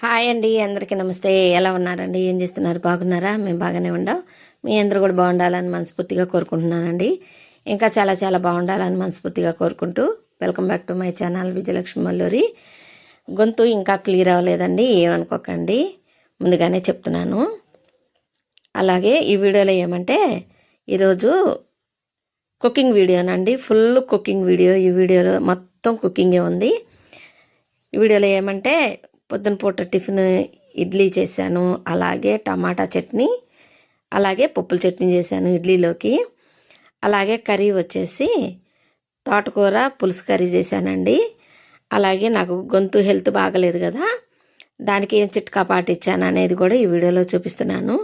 Hi అండి, అందరికీ నమస్తే. ఎలా ఉన్నారండి? ఏం చేస్తున్నారు? బాగున్నారా? మేము బాగానే ఉండాం. మీ అందరూ కూడా బాగుండాలని మనస్ఫూర్తిగా కోరుకుంటున్నానండి. ఇంకా చాలా చాలా బాగుండాలని మనస్ఫూర్తిగా కోరుకుంటూ welcome back to my channel Vijayalakshmi Malluri. గొంతు ఇంకా క్లియర్ అవ్వలేదండి, ఏమనుకోకండి, ముందుగానే చెప్తున్నాను. అలాగే ఈ వీడియోలో ఏమంటే ఈరోజు కుకింగ్ వీడియోనండి, ఫుల్ కుకింగ్ వీడియో. ఈ వీడియోలో మొత్తం కుకింగే ఉంది. ఈ వీడియోలో ఏమంటే పొద్దున పూట టిఫిన్ ఇడ్లీ చేశాను, అలాగే టమాటా చట్నీ, అలాగే పప్పుల చట్నీ చేశాను ఇడ్లీలోకి. అలాగే కర్రీ వచ్చేసి తోటకూర పులుసు కర్రీ చేశానండి. అలాగే నాకు గొంతు హెల్త్ బాగలేదు కదా, దానికి ఏం చిట్కా పాటించాను అనేది కూడా ఈ వీడియోలో చూపిస్తున్నాను.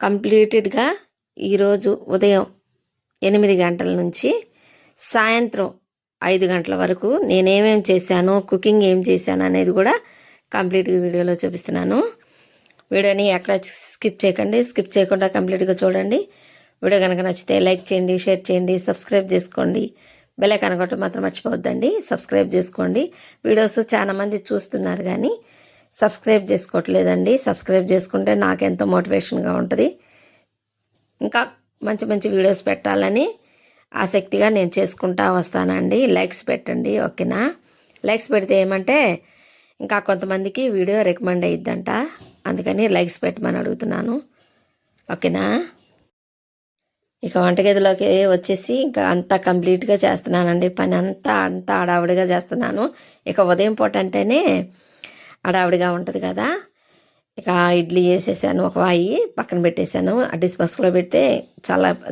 కంప్లీటెడ్గా ఈరోజు ఉదయం 8 గంటల నుంచి సాయంత్రం 5 గంటల వరకు నేనేమేమి చేశాను, కుకింగ్ ఏం చేశాను అనేది కూడా కంప్లీట్గా వీడియోలో చూపిస్తున్నాను. వీడియోని ఎక్కడ స్కిప్ చేయకండి, స్కిప్ చేయకుండా కంప్లీట్గా చూడండి. వీడియో కనుక నచ్చితే లైక్ చేయండి, షేర్ చేయండి, సబ్స్క్రైబ్ చేసుకోండి. బెల్ ఐకాన్ కొట్టడం మాత్రం మర్చిపోవద్దండి. సబ్స్క్రైబ్ చేసుకోండి. వీడియోస్ చాలామంది చూస్తున్నారు కానీ సబ్స్క్రైబ్ చేసుకోవట్లేదండి. సబ్స్క్రైబ్ చేసుకుంటే నాకెంతో మోటివేషన్గా ఉంటుంది. ఇంకా మంచి మంచి వీడియోస్ పెట్టాలని ఆసక్తిగా నేను చేసుకుంటా వస్తానండి. లైక్స్ పెట్టండి, ఓకేనా? లైక్స్ పెడితే ఏమంటే ఇంకా కొంతమందికి వీడియో రికమెండ్ అయ్యిద్దంట, అందుకని లైక్స్ పెట్టమని అడుగుతున్నాను, ఓకేనా? ఇక వంటగదిలోకి వచ్చేసి ఇంకా అంతా కంప్లీట్గా చేస్తున్నానండి. పని అంతా హడావుడిగా చేస్తున్నాను. ఇక ఉదయం పూట అంటేనే హడావుడిగా ఉంటుంది కదా. ఇక ఇడ్లీ వేసేసాను, ఒక వాయి పక్కన పెట్టేశాను. ఆ డిస్ బాక్స్లో పెడితే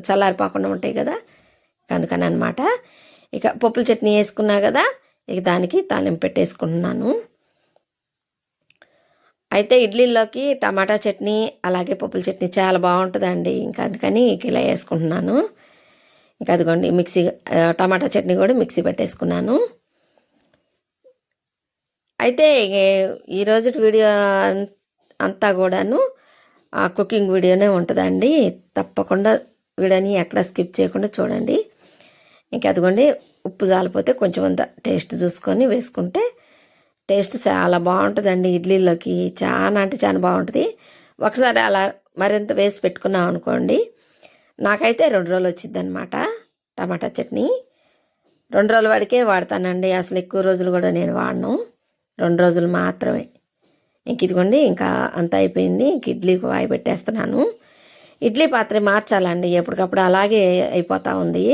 చల్లారిపోకుండా ఉంటాయి కదా, అందుకని అనమాట. ఇక పప్పుల చట్నీ వేసుకున్నా కదా, ఇక దానికి తాలింపు పెట్టేసుకుంటున్నాను. అయితే ఇడ్లీలోకి టమాటా చట్నీ అలాగే పప్పుల చట్నీ చాలా బాగుంటుందండి. ఇంకా అందుకని ఇలా వేసుకుంటున్నాను. ఇంకా అదిగోండి మిక్సీ, టమాటా చట్నీ కూడా మిక్సీ పెట్టేసుకున్నాను. అయితే ఈరోజు వీడియో అంతా కూడాను కుకింగ్ వీడియోనే ఉంటుందండి. తప్పకుండా వీడియోని ఎక్కడ స్కిప్ చేయకుండా చూడండి. ఇంకా అదిగోండి ఉప్పు జాలిపోతే కొంచెం అంత టేస్ట్ చూసుకొని వేసుకుంటే టేస్ట్ చాలా బాగుంటుందండి. ఇడ్లీలోకి చాలా అంటే చాలా బాగుంటుంది. ఒకసారి అలా మరింత వేసి పెట్టుకున్నాం అనుకోండి, నాకైతే 2 రోజులు వచ్చింది అనమాట టమాటా చట్నీ. 2 రోజుల వాడికే వాడతానండి, అసలు ఎక్కువ రోజులు కూడా నేను వాడను. 2 రోజులు మాత్రమే. ఇంక ఇదిగోండి ఇంకా అంతా అయిపోయింది. ఇంక ఇడ్లీకి వాయి పెట్టేస్తున్నాను. ఇడ్లీ పాత్ర మార్చాలండి, ఎప్పటికప్పుడు అలాగే అయిపోతూ ఉంది.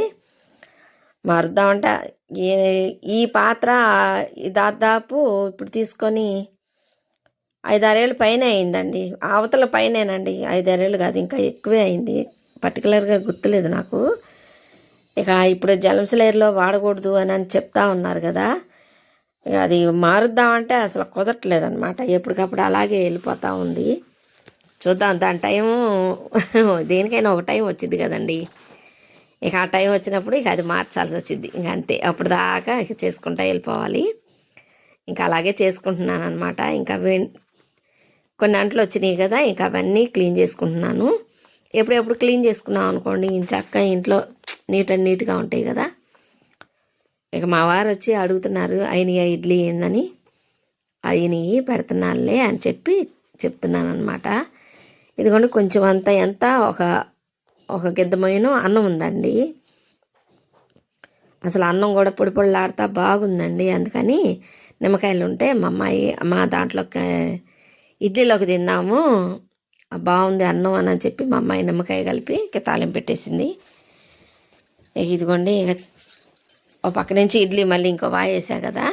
మారుద్దామంటే ఈ పాత్ర దాదాపు ఇప్పుడు తీసుకొని 5-6 ఏళ్ళు పైన అయిందండి. అవతల పైనేనండి, 5-6 ఏళ్ళు కాదు, ఇంకా ఎక్కువే అయింది. పర్టికులర్గా గుర్తులేదు నాకు. ఇక ఇప్పుడు జలంసలేరులో వాడకూడదు అని చెప్తా ఉన్నారు కదా, అది మారుద్దామంటే అసలు కుదరట్లేదు అనమాట. ఎప్పటికప్పుడు అలాగే వెళ్ళిపోతూ ఉంది. చూద్దాం, దాని టైము దేనికైనా ఒక టైం వచ్చింది కదండి. ఇక ఆ టైం వచ్చినప్పుడు ఇక అది మార్చాల్సి వచ్చింది. ఇంక అంతే, అప్పుడు దాకా ఇక చేసుకుంటా వెళ్ళిపోవాలి. ఇంకా అలాగే చేసుకుంటున్నాను అనమాట. ఇంకా కొన్ని అంట్లు వచ్చినాయి కదా, ఇంకా అవన్నీ క్లీన్ చేసుకుంటున్నాను. ఎప్పుడెప్పుడు క్లీన్ చేసుకున్నాం అనుకోండి చక్కగా ఇంట్లో నీట్గా ఉంటాయి కదా. ఇక మా వారు వచ్చి అడుగుతున్నారు, అయినయా ఇడ్లీ ఏందని. అయినవి పెడుతున్నానులే అని చెప్తున్నాను అనమాట. ఇదిగోండి కొంచెం అంత ఎంత ఒక గిద్దమైన అన్నం ఉందండి. అసలు అన్నం కూడా పొడి పొడిలాడుతూ బాగుందండి. అందుకని నిమ్మకాయలు ఉంటే మా అమ్మాయి మా దాంట్లోకి ఇడ్లీలోకి తిందాము, బాగుంది అన్నం అని చెప్పి మా అమ్మాయి నిమ్మకాయ కలిపి తాలింపు పెట్టేసింది. ఇదిగోండి ఇక ఒక పక్క నుంచి ఇడ్లీ మళ్ళీ ఇంకో వాయి వేసా కదా,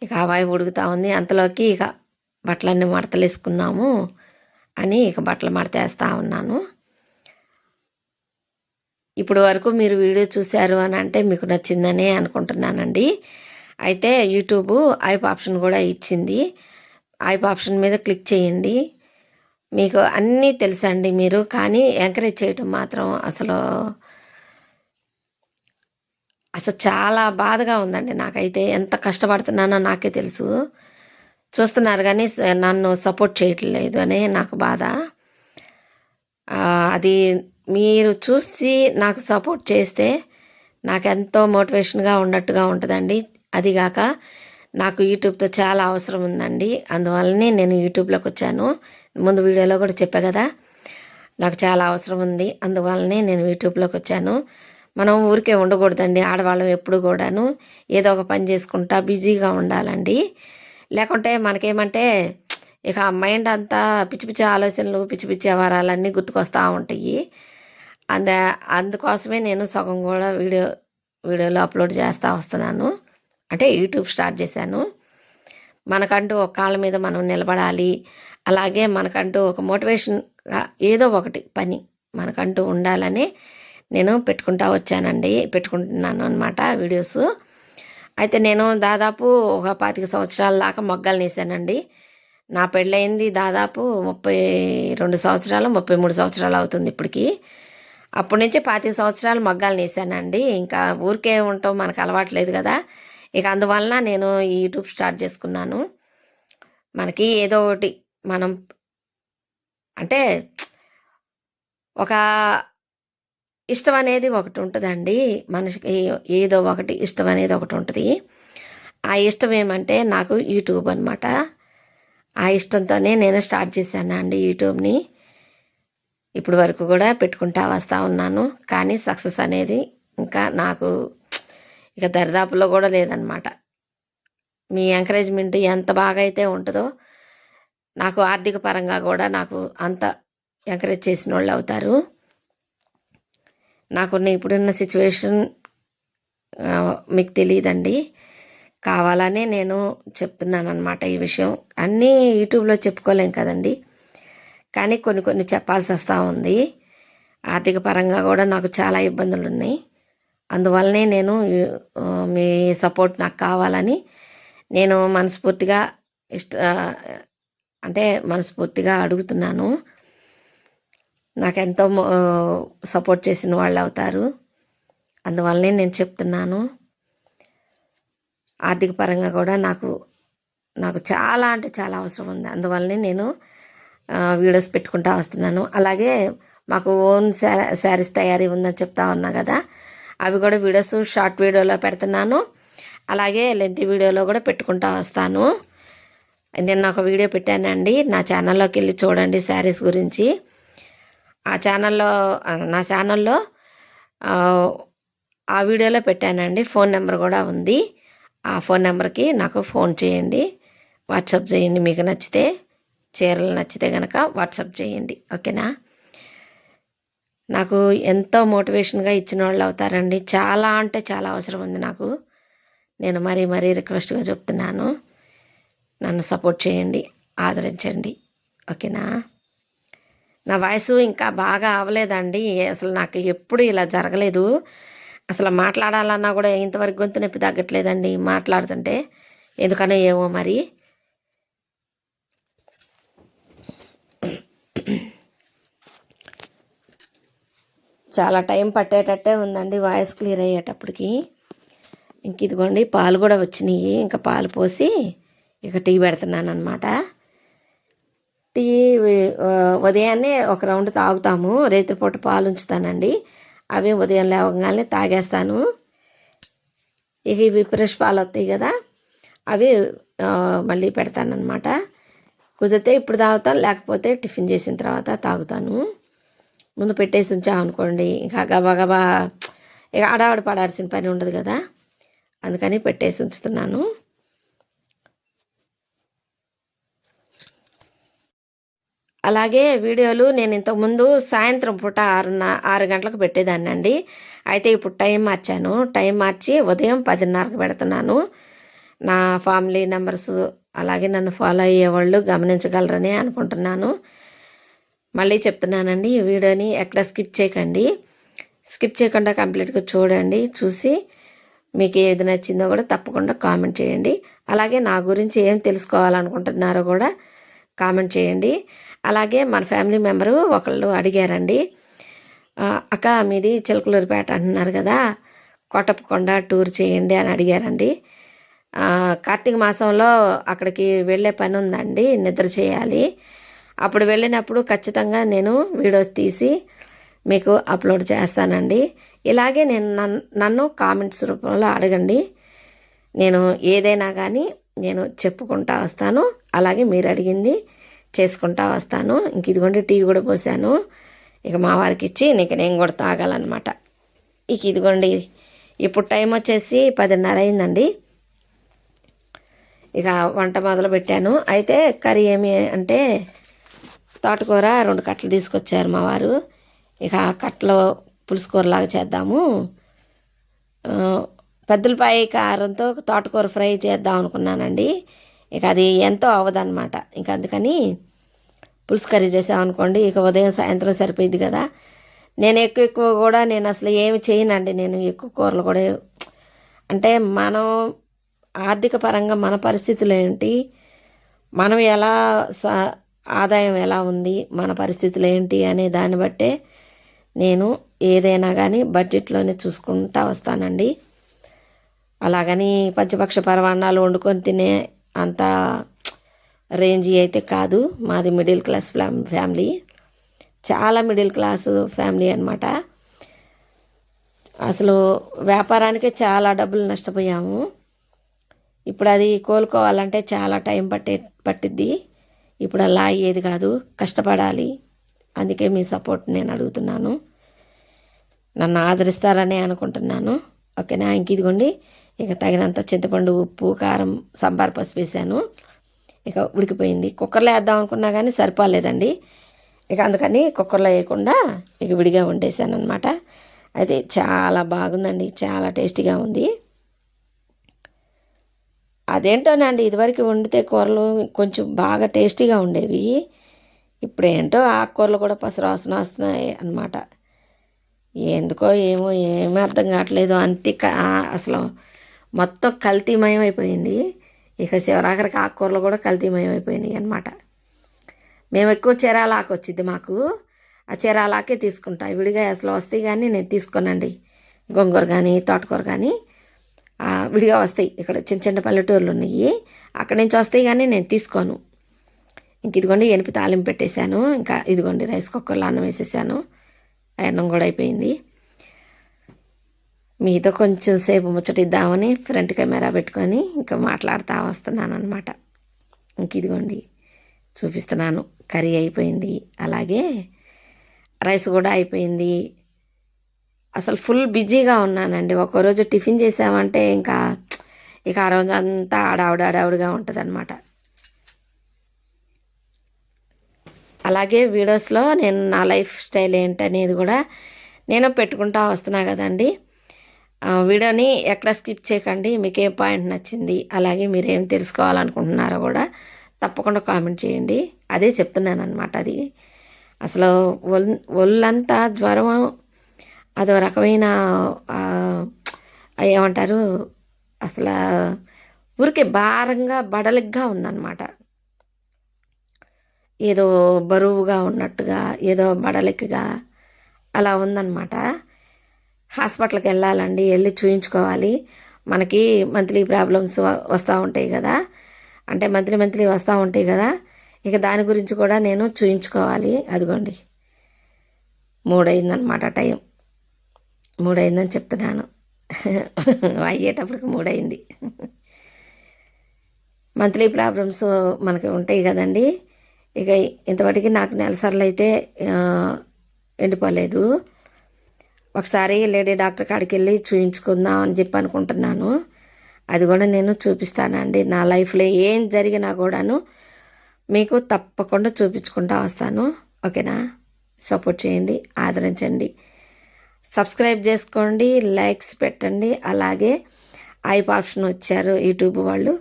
ఇక ఆ వాయి ఉడుకుతూ ఉంది. అంతలోకి ఇక బట్టలన్నీ మడతలేసుకుందాము అని ఇక బట్టలు మడతేస్తూ ఉన్నాను. ఇప్పుడు వరకు మీరు వీడియో చూశారు అని అంటే మీకు నచ్చిందనే అనుకుంటున్నానండి. అయితే యూట్యూబ్ ఐప్ ఆప్షన్ కూడా ఇచ్చింది. ఐప్ ఆప్షన్ మీద క్లిక్ చేయండి. మీకు అన్నీ తెలుసండి మీరు, కానీ ఎంకరేజ్ చేయటం మాత్రం అసలు చాలా బాధగా ఉందండి. నాకైతే ఎంత కష్టపడుతున్నానో నాకే తెలుసు. చూస్తున్నారు కానీ నన్ను సపోర్ట్ చేయట్లేదు అనే నాకు బాధ. అది మీరు చూసి నాకు సపోర్ట్ చేస్తే నాకు ఎంతో మోటివేషన్గా ఉన్నట్టుగా ఉంటుందండి. అదిగాక నాకు యూట్యూబ్తో చాలా అవసరం ఉందండి. అందువల్లనే నేను యూట్యూబ్లోకి వచ్చాను. ముందు వీడియోలో కూడా చెప్పా కదా, నాకు చాలా అవసరం ఉంది. అందువల్లనే నేను యూట్యూబ్లోకి వచ్చాను. మనం ఊరికే ఉండకూడదండి. ఆడవాళ్ళం ఎప్పుడు కూడాను ఏదో ఒక పని చేసుకుంటా బిజీగా ఉండాలండి. లేకుంటే మనకేమంటే ఇక మైండ్ అంతా పిచ్చి పిచ్చి ఆలోచనలు, పిచ్చి పిచ్చి వ్యవహారాలన్నీ గుర్తుకొస్తూ ఉంటాయి. అంద అందుకోసమే నేను సగం కూడా వీడియోలో అప్లోడ్ చేస్తూ వస్తున్నాను. అంటే యూట్యూబ్ స్టార్ట్ చేశాను. మనకంటూ ఒక కాళ్ళ మీద మనం నిలబడాలి, అలాగే మనకంటూ ఒక మోటివేషన్గా ఏదో ఒకటి పని మనకంటూ ఉండాలని నేను పెట్టుకుంటున్నాను అనమాట వీడియోస్. అయితే నేను దాదాపు ఒక 25 సంవత్సరాల దాకా మొగ్గలు నేసానండి. నా పెళ్ళయింది దాదాపు 32 సంవత్సరాలు 33 సంవత్సరాలు అవుతుంది ఇప్పటికి. అప్పటి నుంచి 25 సంవత్సరాలు మొగ్గలు నేసానండి. ఇంకా ఊరికే ఉంటాం, మనకు అలవాట్లేదు కదా. ఇక అందువలన నేను ఈ యూట్యూబ్ స్టార్ట్ చేసుకున్నాను. మనకి ఏదో ఒకటి మనం అంటే ఒక ఇష్టం అనేది ఒకటి ఉంటుందండి మనిషికి. ఏదో ఒకటి ఇష్టం అనేది ఒకటి ఉంటుంది. ఆ ఇష్టం ఏమంటే నాకు యూట్యూబ్ అనమాట. ఆ ఇష్టంతోనే నేను స్టార్ట్ చేశానండి యూట్యూబ్ని. ఇప్పుడు వరకు కూడా పెట్టుకుంటా వస్తూ ఉన్నాను. కానీ సక్సెస్ అనేది ఇంకా నాకు ఇక దరిదాపులో కూడా లేదనమాట. మీ ఎంకరేజ్మెంట్ ఎంత బాగా అయితే ఉంటుందో నాకు ఆర్థిక పరంగా కూడా నాకు అంత ఎంకరేజ్ చేసిన వాళ్ళు అవుతారు. నాకున్న ఇప్పుడున్న సిచ్యువేషన్ మీకు తెలియదండి. కావాలనే నేను చెప్తున్నాను అనమాట ఈ విషయం. అన్నీ యూట్యూబ్లో చెప్పుకోలేం కదండి, కానీ కొన్ని కొన్ని చెప్పాల్సి వస్తూ ఉంది. ఆర్థిక పరంగా కూడా నాకు చాలా ఇబ్బందులు ఉన్నాయి. అందువల్లనే నేను మీ సపోర్ట్ నాకు కావాలని నేను మనస్ఫూర్తిగా అడుగుతున్నాను. నాకెంతో సపోర్ట్ చేసిన వాళ్ళు అవుతారు. అందువల్లనే నేను చెప్తున్నాను. ఆర్థిక పరంగా కూడా నాకు చాలా అంటే చాలా అవసరం ఉంది. అందువల్లనే నేను వీడియోస్ పెట్టుకుంటూ వస్తున్నాను. అలాగే మాకు ఓన్ శారీస్ తయారీ ఉందని చెప్తా ఉన్నా కదా, అవి కూడా వీడియోస్ షార్ట్ వీడియోలో పెడుతున్నాను. అలాగే లెంత్ వీడియోలో కూడా పెట్టుకుంటూ వస్తాను. నేను ఒక వీడియో పెట్టానండి, నా ఛానల్లోకి వెళ్ళి చూడండి శారీస్ గురించి. నా ఛానల్లో ఆ వీడియోలో పెట్టానండి. ఫోన్ నెంబర్ కూడా ఉంది. ఆ ఫోన్ నెంబర్కి నాకు ఫోన్ చేయండి, వాట్సాప్ చేయండి. మీకు నచ్చితే, చీరలు నచ్చితే కనుక వాట్సాప్ చేయండి, ఓకేనా. నాకు ఎంతో మోటివేషన్గా ఇచ్చిన వాళ్ళు అవుతారండి. చాలా అంటే చాలా అవసరం ఉంది నాకు. నేను మరీ రిక్వెస్ట్గా చెప్తున్నాను, నన్ను సపోర్ట్ చేయండి, ఆదరించండి, ఓకేనా. నా వయసు ఇంకా బాగా అవ్వలేదండి. అసలు నాకు ఎప్పుడు ఇలా జరగలేదు. అసలు మాట్లాడాలన్నా కూడా ఇంతవరకు గొంతు నొప్పి తగ్గట్లేదండి మాట్లాడుతుంటే. ఎందుకనో ఏమో మరి. చాలా టైం పట్టేటట్టే ఉందండి వాయిస్ క్లియర్ అయ్యేటప్పటికి. ఇంక ఇదిగోండి పాలు కూడా వచ్చినాయి. ఇంకా పాలు పోసి ఇక టీ పెడుతున్నాను అనమాట. టీ ఉదయాన్నే ఒక రౌండ్ తాగుతాము. రేత్రిపూట పాలు ఉంచుతానండి, అవి ఉదయం లేవగానే తాగేస్తాను. ఇక ఇవి ఫ్రెష్ పాలు వస్తాయి కదా, అవి మళ్ళీ పెడతానమాట. కుదిరితే ఇప్పుడు తాగుతాను, లేకపోతే టిఫిన్ చేసిన తర్వాత తాగుతాను. ముందు పెట్టేసి ఉంచామనుకోండి ఇంకా గబగబా ఇక ఆడావిడ పడాల్సిన పని ఉండదు కదా, అందుకని పెట్టేసి ఉంచుతున్నాను. అలాగే వీడియోలు నేను ఇంతకుముందు సాయంత్రం పూట 6 గంటలకు పెట్టేదాన్ని అండి. అయితే ఇప్పుడు టైం మార్చి ఉదయం 10:30కి పెడుతున్నాను. నా ఫ్యామిలీ మెంబర్స్ అలాగే నన్ను ఫాలో అయ్యేవాళ్ళు గమనించగలరని అనుకుంటున్నాను. మళ్ళీ చెప్తున్నానండి, ఈ వీడియోని ఎక్కడ స్కిప్ చేయకండి. స్కిప్ చేయకుండా కంప్లీట్గా చూడండి. చూసి మీకు ఏది నచ్చిందో కూడా తప్పకుండా కామెంట్ చేయండి. అలాగే నా గురించి ఏం తెలుసుకోవాలనుకుంటున్నారో కూడా కామెంట్ చేయండి. అలాగే మన ఫ్యామిలీ మెంబరు ఒకళ్ళు అడిగారండి, అక్క మీది చిలకలూరిపేట అంటున్నారు కదా, కోటప్పకొండ టూర్ చేయండి అని అడిగారండి. కార్తీక మాసంలో అక్కడికి వెళ్ళే పని ఉందండి, నిద్ర చేయాలి. అప్పుడు వెళ్ళినప్పుడు ఖచ్చితంగా నేను వీడియోస్ తీసి మీకు అప్లోడ్ చేస్తానండి. ఇలాగే నన్ను కామెంట్స్ రూపంలో అడగండి. నేను ఏదైనా కానీ నేను చెప్పుకుంటా వస్తాను, అలాగే మీరు అడిగింది చేసుకుంటా వస్తాను. ఇంక ఇదిగోండి టీ కూడా పోసాను, ఇక మా వారికి ఇచ్చి నీకు నేను కూడా తాగాలన్నమాట. ఇక ఇదిగోండి ఇప్పుడు టైం వచ్చేసి 10:30 అయిందండి. ఇక వంట మొదలు పెట్టాను. అయితే కర్రీ ఏమి అంటే తోటకూర 2 కట్టలు తీసుకొచ్చారు మా వారు. ఇక ఆ కట్టలో పులుసుకూరలాగా చేద్దాము, పెద్దలపాయ కారంతో తోటకూర ఫ్రై చేద్దాం అనుకున్నానండి. ఇక అది ఎంతో అవ్వదన్నమాట. ఇక అందుకని పులుసు కర్రీ చేసామనుకోండి, ఇక ఉదయం సాయంత్రం సరిపోయింది కదా. నేను ఎక్కువ కూడా నేను అసలు ఏమి చేయనండి. నేను ఎక్కువ కూరలు కూడా అంటే మనం ఆర్థిక పరంగా మన పరిస్థితులు ఏంటి, మనం ఎలా ఆదాయం ఎలా ఉంది, మన పరిస్థితులు ఏంటి అనే దాన్ని బట్టే నేను ఏదైనా కానీ బడ్జెట్లోనే చూసుకుంటా వస్తానండి. అలాగని పంచపక్ష పరమాన్నాలు వండుకొని తినే అంత రేంజీ అయితే కాదు. మాది మిడిల్ క్లాస్ ఫ్యామిలీ, చాలా మిడిల్ క్లాస్ ఫ్యామిలీ అనమాట. అసలు వ్యాపారానికే చాలా డబ్బులు నష్టపోయాము. ఇప్పుడు అది కోలుకోవాలంటే చాలా టైం పట్టిద్ది. ఇప్పుడు అలా అయ్యేది కాదు, కష్టపడాలి. అందుకే మీ సపోర్ట్ నేను అడుగుతున్నాను, నన్ను ఆదరిస్తారని అనుకుంటున్నాను. ఓకేనా. ఇంక ఇదిగోండి ఇక తగినంత చింతపండు, ఉప్పు, కారం, సాంబార్ పసుపు వేసాను. ఇక ఉడికిపోయింది. కుక్కర్లో వేద్దాం అనుకున్నా కానీ సరిపోలేదండి. ఇక అందుకని కుక్కర్లో వేయకుండా ఇక విడిగా వండేసాను అనమాట. అయితే చాలా బాగుందండి, చాలా టేస్టీగా ఉంది. అదేంటోనండి, ఇదివరకు వండితే కూరలు కొంచెం బాగా టేస్టీగా ఉండేవి. ఇప్పుడు ఏంటో ఆకుకూరలు కూడా పసరు వాసన వస్తున్నాయి అన్నమాట. ఎందుకో ఏమో ఏమీ అర్థం కావట్లేదు. అసలు మొత్తం కల్తీమయం అయిపోయింది. ఇక చివరాఖరికి ఆకుకూరలు కూడా కల్తీమయం అయిపోయినాయి అన్నమాట. మేము ఎక్కువ చీరాలాకు వచ్చింది మాకు, ఆ చీరాలాకే తీసుకుంటా. విడిగా అసలు వస్తాయి కానీ నేను తీసుకోనండి. గోంగూర కానీ తోటకూర కానీ విడిగా వస్తాయి. ఇక్కడ చిన్న చిన్న పల్లెటూర్లు ఉన్నాయి, అక్కడి నుంచి వస్తాయి కానీ నేను తీసుకోను. ఇంక ఇదిగోండి ఎనిపి తాలింపు పెట్టేశాను. ఇంకా ఇదిగోండి రైస్ కుక్కర్లో అన్నం వేసేసాను. అన్నం కూడా అయిపోయింది. మీతో కొంచెం సేపు ముచ్చటిద్దామని ఫ్రంట్ కెమెరా పెట్టుకొని ఇంకా మాట్లాడుతూ వస్తున్నాను అనమాట. ఇంక ఇదిగోండి చూపిస్తున్నాను. కర్రీ అయిపోయింది, అలాగే రైస్ కూడా అయిపోయింది. అసలు ఫుల్ బిజీగా ఉన్నానండి. ఒక్కరోజు టిఫిన్ చేసామంటే ఇక ఆ రోజు అంతా ఆడావుడిగా ఉంటుంది అనమాట. అలాగే వీడియోస్లో నేను నా లైఫ్ స్టైల్ ఏంటనేది కూడా నేను పెట్టుకుంటా వస్తున్నా కదండి. వీడియోని ఎక్కడ స్కిప్ చేయకండి. మీకు ఏ పాయింట్ నచ్చింది, అలాగే మీరు ఏం తెలుసుకోవాలనుకుంటున్నారో కూడా తప్పకుండా కామెంట్ చేయండి. అదే చెప్తున్నాను అనమాట. అది అసలు ఒళ్ళంతా జ్వరం, అదో రకమైన ఏమంటారు, అసలు ఊరికే భారంగా బడలిగ్గా ఉందన్నమాట. ఏదో బరువుగా ఉన్నట్టుగా, ఏదో బడలికగా అలా ఉందన్నమాట. హాస్పిటల్కి వెళ్ళాలండి, వెళ్ళి చూయించుకోవాలి. మనకి మంత్లీ ప్రాబ్లమ్స్ వస్తూ ఉంటాయి కదా, అంటే మంత్లీ వస్తూ ఉంటాయి కదా. ఇక దాని గురించి కూడా నేను చూయించుకోవాలి. అదిగోండి 3 అయిందనమాట టైం. 3 అయిందని చెప్తున్నాను, అయ్యేటప్పటికి 3 అయింది. మంత్లీ ప్రాబ్లమ్స్ మనకి ఉంటాయి కదండి. ఇక ఇంతవరకు నాకు నెలసర్లు అయితే ఎండిపోలేదు. ఒకసారి లేడీ డాక్టర్ కాడికి వెళ్ళి చూయించుకుందాం అని చెప్పి అనుకుంటున్నాను. అది కూడా నేను చూపిస్తానండి. నా లైఫ్లో ఏం జరిగినా కూడాను మీకు తప్పకుండా చూపించుకుంటూ వస్తాను. ఓకేనా. సపోర్ట్ చేయండి, ఆదరించండి, సబ్స్క్రైబ్ చేసుకోండి, లైక్స్ పెట్టండి. అలాగే ఐప్ ఆప్షన్ వచ్చారు యూట్యూబ్ వాళ్ళు,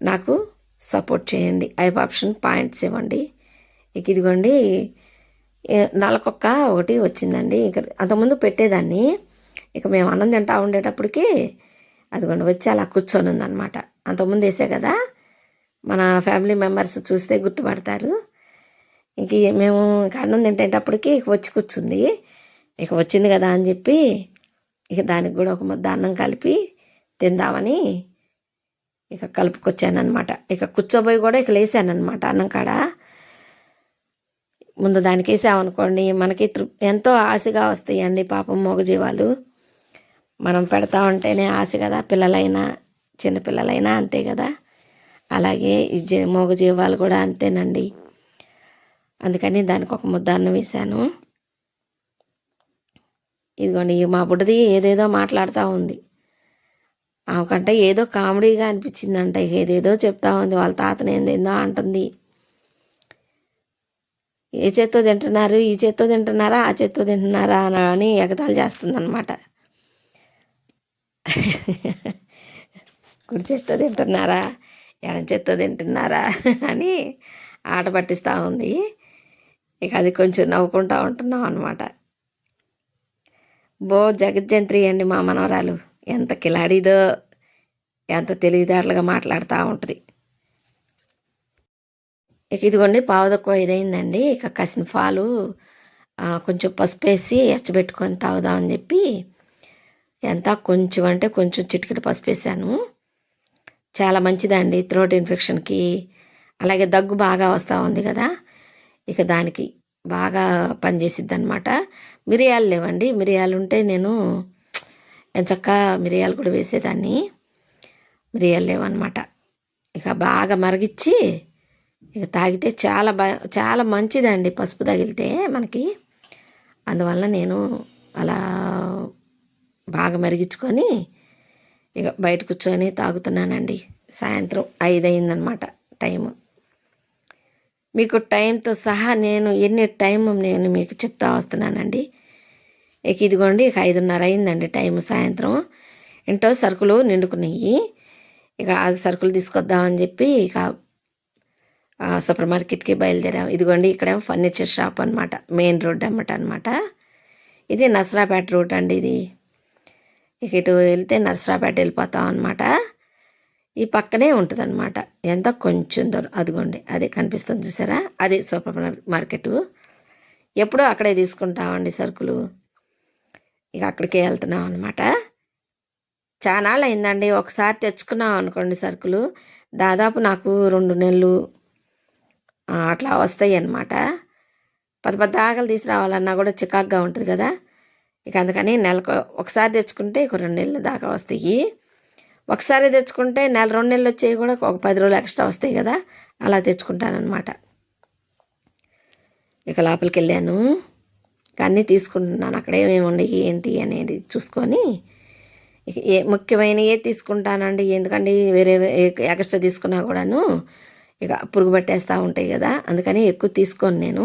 నాకు సపోర్ట్ చేయండి. ఐప్ ఆప్షన్ పాయింట్స్ ఇవ్వండి. ఇక ఇదిగోండి నలకొక్క ఒకటి వచ్చిందండి. ఇక అంతకుముందు పెట్టేదాన్ని, ఇక మేము అన్నం తింటా ఉండేటప్పటికి అదిగోండి వచ్చి అలా కూర్చొని ఉందన్నమాట. అంతకుముందు వేసే కదా, మన ఫ్యామిలీ మెంబర్స్ చూస్తే గుర్తుపడతారు. ఇంక మేము అన్నం తింటేటప్పటికి వచ్చి కూర్చుంది. ఇక వచ్చింది కదా అని చెప్పి ఇక దానికి కూడా ఒక ముద్ద అన్నం కలిపి తిందామని ఇక కలుపుకొచ్చానమాట. ఇక కూర్చోబోయి కూడా ఇక లేసానమాట అన్నం కాడ. ముందు దానికి వేసామనుకోండి మనకి ఎంతో ఆశగా వస్తాయండి. పాపం మూగజీవాలు మనం పెడతా ఉంటేనే ఆశ కదా, పిల్లలైనా చిన్నపిల్లలైనా అంతే కదా. అలాగే ఈ మూగజీవాలు కూడా అంతేనండి. అందుకని దానికి ఒక ముద్ద అన్నం వేశాను. ఇదిగోండి మా బుడ్డది ఏదేదో మాట్లాడుతూ ఉంది. ఆమెకంటే ఏదో కామెడీగా అనిపించిందంట. ఏదేదో చెప్తా ఉంది. వాళ్ళ తాతని ఏందేందో అంటుంది. ఏ చేత్తో తింటున్నారు, ఈ చేత్తో తింటున్నారా, ఆ చేత్తో తింటున్నారా అని ఎగతాళి చేస్తుందన్నమాట. కుడి చేత్తో తింటున్నారా, ఎడం చేత్తో తింటున్నారా అని ఆట పట్టిస్తూ ఉంది. ఇక అది కొంచెం నవ్వుకుంటూ ఉంటున్నాం అనమాట. జగజ్జంత్రి అండి మా మనవరాలు. ఎంత కిలాడీదో, ఎంత తెలివిదారులుగా మాట్లాడుతూ ఉంటుంది. ఇక ఇదిగోండి పావు తక్కువ ఇదైందండి. ఇక కాసిన పాలు కొంచెం పసుపు వేసి ఎచ్చబెట్టుకొని తాగుదామని చెప్పి ఎంత కొంచెం అంటే కొంచెం చిటికెడు పసుపు వేసాను. చాలా మంచిదండి థ్రోట్ ఇన్ఫెక్షన్కి. అలాగే దగ్గు బాగా వస్తూ ఉంది కదా, ఇక దానికి బాగా పనిచేసిద్ది అనమాట. మిరియాలు లేవండి, మిరియాలు ఉంటే నేను ఎంచక్క మిరియాలు కూడా వేసేదాన్ని. మిరియాలు లేవన్నమాట. ఇక బాగా మరిగిచ్చి ఇక తాగితే చాలా మంచిదండి పసుపు తగిలితే మనకి. అందువల్ల నేను అలా బాగా మరిగించుకొని ఇక బయట కూర్చొని తాగుతున్నానండి. సాయంత్రం 5 అయిందనమాట టైము. మీకు టైంతో సహా నేను నేను మీకు చెప్తా వస్తున్నానండి. ఇక ఇదిగోండి ఇక 5:30 అయిందండి టైము సాయంత్రం. ఏంటో సరుకులు నిండుకున్నాయి. ఇక ఆ సరుకులు తీసుకొద్దామని చెప్పి ఇక సూపర్ మార్కెట్కి బయలుదేరాం. ఇదిగోండి ఇక్కడేమో ఫర్నిచర్ షాప్ అనమాట, మెయిన్ రోడ్ అనమాట. ఇది నర్సరాపేట రోడ్ అండి ఇది. ఇక ఇటు వెళ్తే నర్సరాపేట వెళ్ళిపోతాం అనమాట. ఈ పక్కనే ఉంటుంది అనమాట. ఎంత కొంచెం దూరం అదిగోండి అదే కనిపిస్తుంది చూసారా, అదే సూపర్ మార్కెట్. ఎప్పుడూ అక్కడే తీసుకుంటామండి సరుకులు. ఇక అక్కడికే వెళ్తున్నాం అనమాట. చాలా అయిందండి ఒకసారి తెచ్చుకున్నాం అనుకోండి సరుకులు, దాదాపు నాకు 2 నెలలు అట్లా వస్తాయి అన్నమాట. పెద్ద ఆకలి తీసుకురావాలన్నా కూడా చికాకుగా ఉంటుంది కదా. ఇక అందుకని నెలకు ఒకసారి తెచ్చుకుంటే ఇక 2 నెలల దాకా వస్తాయి. ఒకసారి తెచ్చుకుంటే 2 నెలలు వచ్చేవి కూడా ఒక 10 రోజులు ఎక్స్ట్రా వస్తాయి కదా, అలా తెచ్చుకుంటానమాట. ఇక లోపలికి వెళ్ళాను, అన్నీ తీసుకుంటున్నాను. అక్కడ ఏమేమి ఉండయి ఏంటి అనేది చూసుకొని ఇక ముఖ్యమైనవే తీసుకుంటానండి. ఎందుకంటే వేరే ఎక్స్ట్రా తీసుకున్నా కూడాను ఇక పురుగు పట్టేస్తూ ఉంటాయి కదా, అందుకని ఎక్కువ తీసుకోను నేను.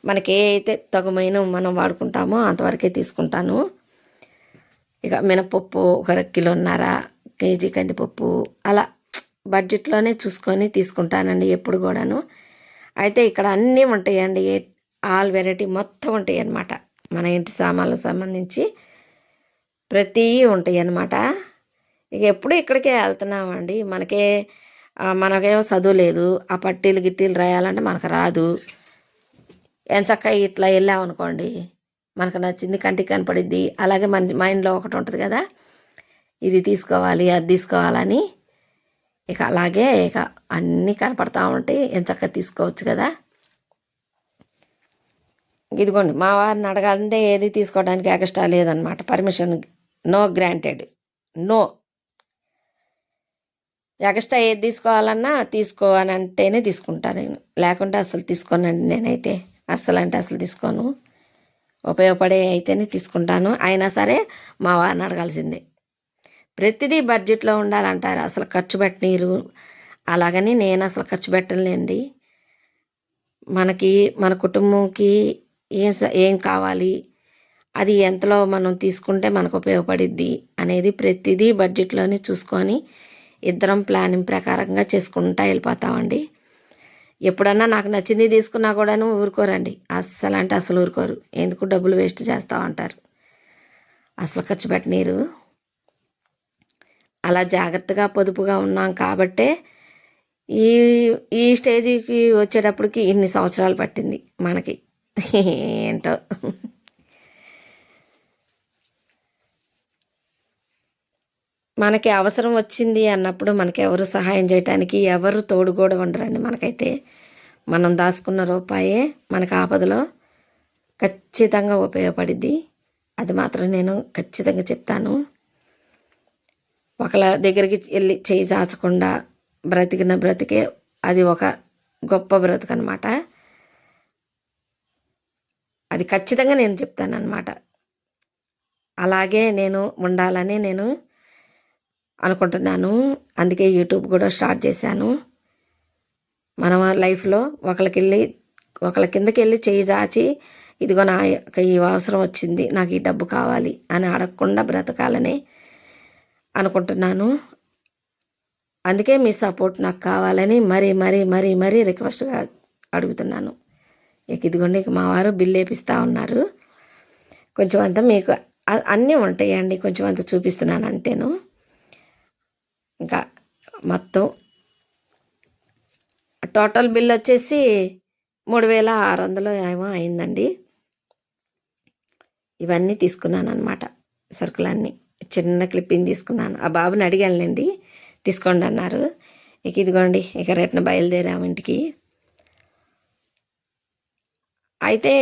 మనకి ఏ అయితే తగుమైన మనం వాడుకుంటామో అంతవరకే తీసుకుంటాను. ఇక మినపప్పు 1 కిలోన్నర, కేజీ కందిపప్పు అలా బడ్జెట్లోనే చూసుకొని తీసుకుంటానండి ఎప్పుడు కూడాను. అయితే ఇక్కడ అన్నీ ఉంటాయండి, ఆల్ వెరైటీ మొత్తం ఉంటాయి అన్నమాట. మన ఇంటి సామాన్లకు సంబంధించి ప్రతి ఉంటాయి అన్నమాట. ఇక ఎప్పుడు ఇక్కడికే వెళ్తున్నామండి. మనకేమో చదువు లేదు, ఆ పట్టీలు గిట్టీలు రాయాలంటే మనకు రాదు. ఎంచక్క ఇట్లా వెళ్ళామనుకోండి మనకు నచ్చింది కంటికి కనపడిద్ది. అలాగే మన మైండ్లో ఒకటి ఉంటుంది కదా, ఇది తీసుకోవాలి అది తీసుకోవాలని. ఇక అలాగే ఇక అన్నీ కనపడతా ఉంటాయి, ఎంచక్క తీసుకోవచ్చు కదా. ఇదిగోండి మా వారిని అడగాలంటే ఏది తీసుకోవడానికి ఎక్స్ట్రా లేదనమాట. Permission no granted, no. Extra ఏది తీసుకోవాలన్నా తీసుకో అని అంటేనే తీసుకుంటాను నేను, లేకుంటే అసలు తీసుకోనండి నేనైతే. అస్సలు అంటే అసలు తీసుకోను. ఉపయోగపడే అయితేనే తీసుకుంటాను. అయినా సరే మా వారిని అడగాల్సిందే. ప్రతిదీ బడ్జెట్లో ఉండాలంటారు, అసలు ఖర్చు పెట్టనీరు. అలాగని నేను అసలు ఖర్చు పెట్టలేండి. మన కుటుంబంకి ఏం కావాలి, అది ఎంతలో మనం తీసుకుంటే మనకు ఉపయోగపడిద్ది అనేది ప్రతిదీ బడ్జెట్లోనే చూసుకొని ఇద్దరం ప్లానింగ్ ప్రకారంగా చేసుకుంటా వెళ్ళిపోతామండి. ఎప్పుడన్నా నాకు నచ్చింది తీసుకున్నా కూడాను ఊరుకోరండి, అస్సలు అంటే అసలు ఊరుకోరు. ఎందుకు డబ్బులు వేస్ట్ చేస్తావు అంటారు, అసలు ఖర్చు పెట్టనీరు. అలా జాగ్రత్తగా పొదుపుగా ఉన్నాం కాబట్టే ఈ ఈ స్టేజీకి వచ్చేటప్పటికి ఇన్ని సంవత్సరాలు పట్టింది మనకి. ఏంటో మనకి అవసరం వచ్చింది అన్నప్పుడు మనకి ఎవరు సహాయం చేయడానికి ఎవరు తోడు కూడా ఉండరండి. మనకైతే మనం దాచుకున్న రూపాయే మనకు ఆపదలో ఖచ్చితంగా ఉపయోగపడిద్ది. అది మాత్రం నేను ఖచ్చితంగా చెప్తాను. ఒకళ్ళ దగ్గరికి వెళ్ళి చేయి చాచకుండా బ్రతికిన బ్రతికే అది ఒక గొప్ప బ్రతుకు అనమాట. అది ఖచ్చితంగా నేను చెప్తానన్నమాట. అలాగే నేను ఉండాలని నేను అనుకుంటున్నాను. అందుకే యూట్యూబ్ కూడా స్టార్ట్ చేశాను. మన లైఫ్లో ఒకళ్ళ కిందకి వెళ్ళి చేయి చాచి ఇదిగో నాకు ఈ అవసరం వచ్చింది, నాకు ఈ డబ్బు కావాలి అని అడగకుండా బ్రతకాలని అనుకుంటున్నాను. అందుకే మీ సపోర్ట్ నాకు కావాలని మరీ మరీ మరీ మరీ రిక్వెస్ట్గా అడుగుతున్నాను. ఇదిగోండి మా వారు బిల్ వేపిస్తూ ఉన్నారు. కొంచెం అంతా మీకు అన్నీ ఉంటాయండి, కొంచెం అంత చూపిస్తున్నాను అంతేను. ఇంకా మొత్తం టోటల్ బిల్ వచ్చేసి 3600 ఏమో అయిందండి. ఇవన్నీ తీసుకున్నాను అనమాట, సరుకులన్నీ. చిన్న క్లిప్పింగ్ తీసుకున్నాను. ఆ బాబుని అడిగానులేండి, తీసుకోండి అన్నారు. ఇదిగోండి రేట్న బయలుదేరాము ఇంటికి. అయితే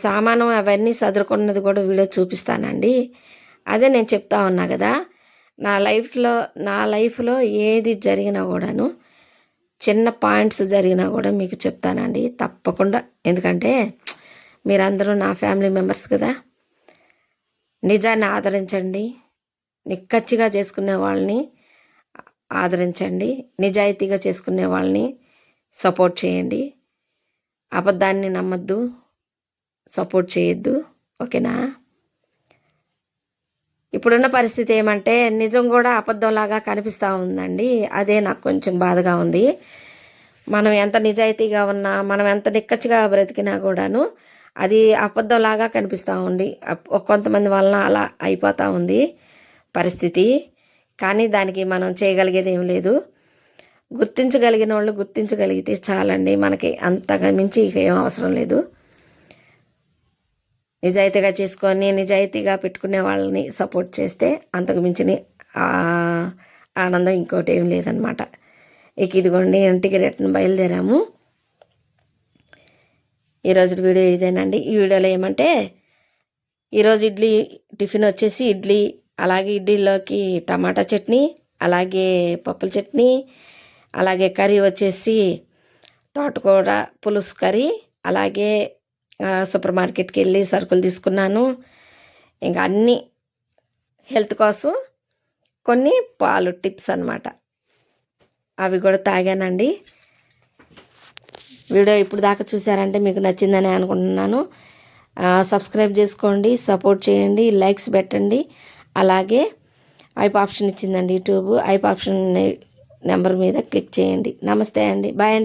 సామాను అవన్నీ సదురుకున్నది కూడా వీడియో చూపిస్తానండి. అదే నేను చెప్తా ఉన్నా కదా, నా లైఫ్లో ఏది జరిగినా కూడాను, చిన్న పాయింట్స్ జరిగినా కూడా మీకు చెప్తానండి తప్పకుండా. ఎందుకంటే మీరందరూ నా ఫ్యామిలీ మెంబర్స్ కదా. నిజాన్ని ఆదరించండి, నిక్కచ్చిగా చేసుకునే వాళ్ళని ఆదరించండి, నిజాయితీగా చేసుకునే వాళ్ళని సపోర్ట్ చేయండి. అబద్ధాన్ని నమ్మద్దు, సపోర్ట్ చేయొద్దు. ఓకేనా? ఇప్పుడున్న పరిస్థితి ఏమంటే నిజం కూడా అబద్ధంలాగా కనిపిస్తూ ఉందండి. అదే నాకు కొంచెం బాధగా ఉంది. మనం ఎంత నిజాయితీగా ఉన్నా, మనం ఎంత నిక్కచ్చిగా బ్రతికినా కూడాను అది అబద్ధంలాగా కనిపిస్తూ ఉంది. కొంతమంది వలన అలా అయిపోతూ ఉంది పరిస్థితి. కానీ దానికి మనం చేయగలిగేది ఏం లేదు. గుర్తించగలిగిన వాళ్ళు గుర్తించగలిగితే చాలండి, మనకి అంతగా మించి ఇక ఏం అవసరం లేదు. నిజాయితీగా చేసుకొని నిజాయితీగా పెట్టుకునే వాళ్ళని సపోర్ట్ చేస్తే అంతకు మించిన ఆనందం ఇంకోటి ఏం లేదనమాట. ఇదిగోండి ఇంటికి రిటర్న్ బయలుదేరాము. ఈరోజు వీడియో ఇదేనండి. ఈ వీడియోలో ఏమంటే ఈరోజు టిఫిన్ వచ్చేసి ఇడ్లీ, అలాగే ఇడ్లీలోకి టమాటా చట్నీ, అలాగే పప్పుల చట్నీ, అలాగే కర్రీ వచ్చేసి తోటకూర పులుసు కర్రీ, అలాగే సూపర్ మార్కెట్కి వెళ్ళి సరుకులు తీసుకున్నాను. ఇంకా అన్నీ హెల్త్ కోసం కొన్ని పాలు టిప్స్ అన్నమాట, అవి కూడా తాగానండి. వీడియో ఇప్పుడు దాకా చూసారంటే మీకు నచ్చిందని అనుకుంటున్నాను. సబ్స్క్రైబ్ చేసుకోండి, సపోర్ట్ చేయండి, లైక్స్ పెట్టండి. అలాగే ఐప్ ఆప్షన్ ఇచ్చిందండి యూట్యూబ్, ఐప్ ఆప్షన్ నెంబర్ మీద క్లిక్ చేయండి. నమస్తే అండి, బాయ్ అండి.